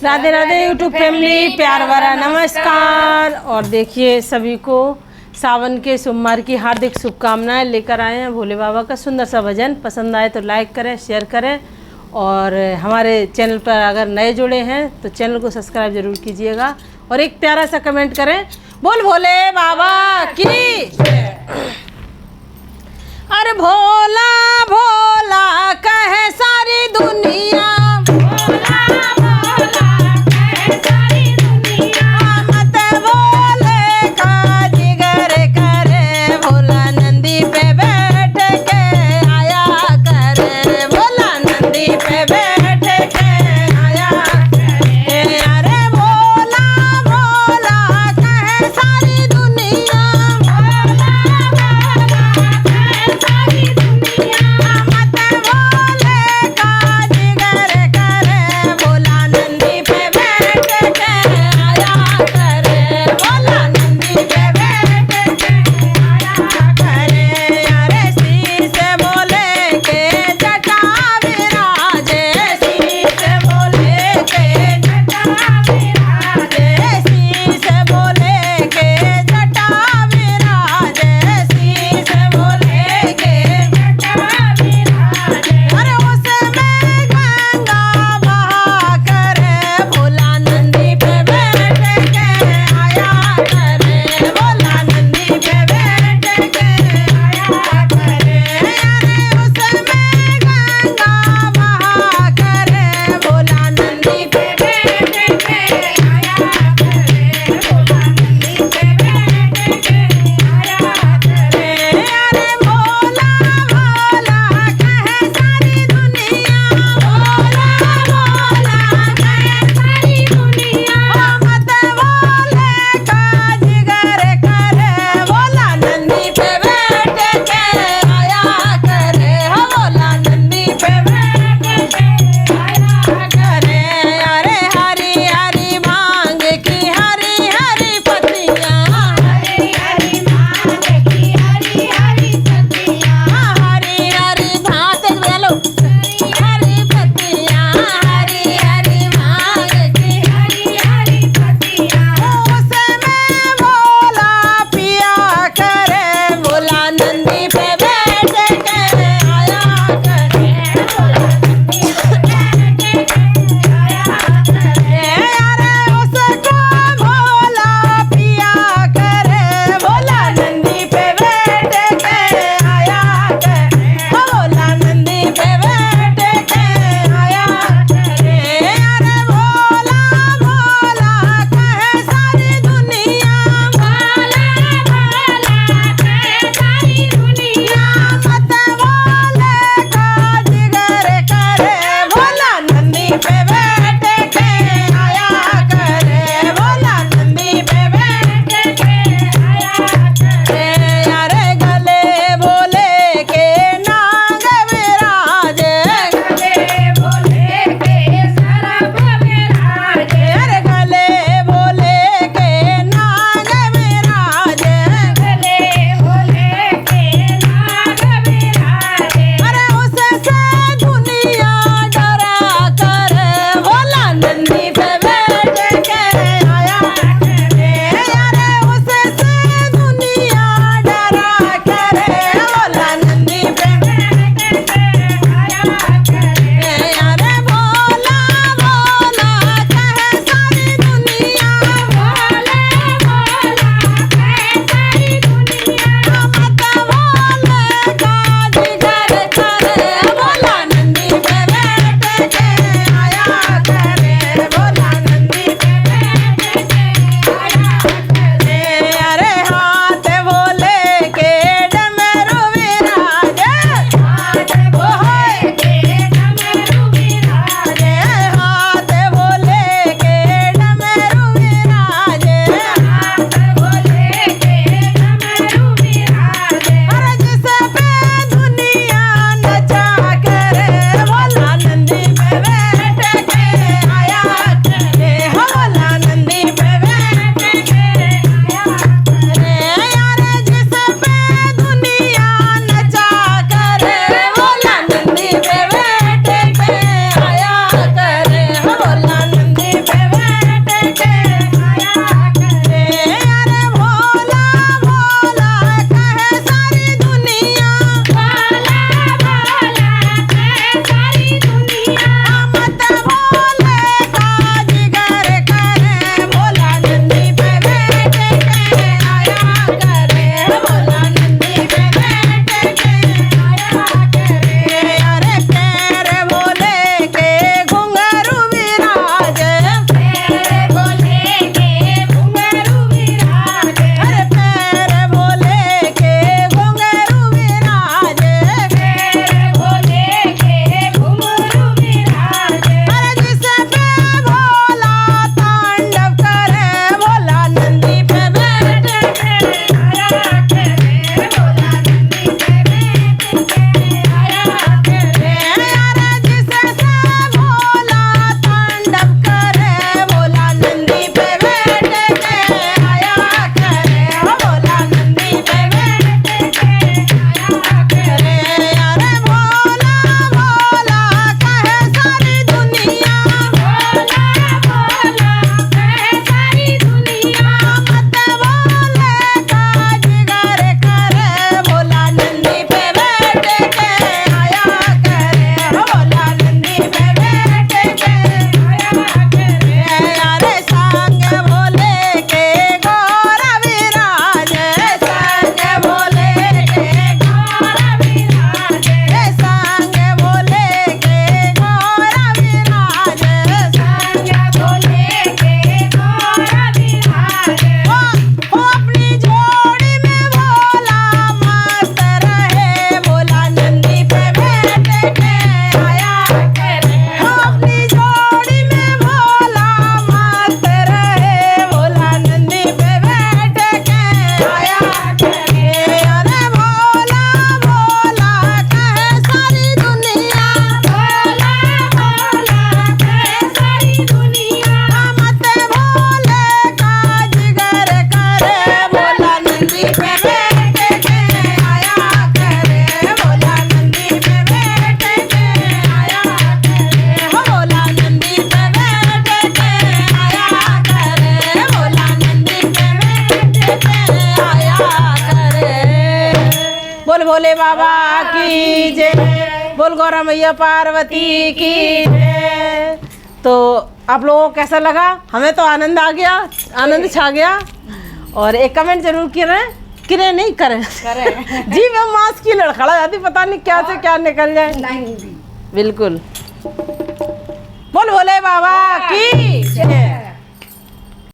Radhe Radhe YouTube family, प्यार भरा नमस्कार। और देखिए सभी को सावन के सोमवार की हार्दिक शुभकामनाएं लेकर आए हैं। भोले बाबा का सुंदर सा भजन पसंद आए तो लाइक करें, शेयर करें और हमारे चैनल पर अगर नए जुड़े हैं तो चैनल को सब्सक्राइब जरूर कीजिएगा और एक प्यारा सा कमेंट करें, बोल भोले बाबा की। अरे भोला भोला कहे सारी दुनिया, भोले बाबा की जय, बोल गौरा मैया पार्वती की जय। तो आप लोगों को कैसा लगा? हमें तो आनंद आ गया, आनंद छा गया। और एक कमेंट जरूर किरे नहीं करें जी, मैं मास्क की लड़खड़ा जाती, पता नहीं क्या से क्या निकल जाए। बिल्कुल, बोल बोले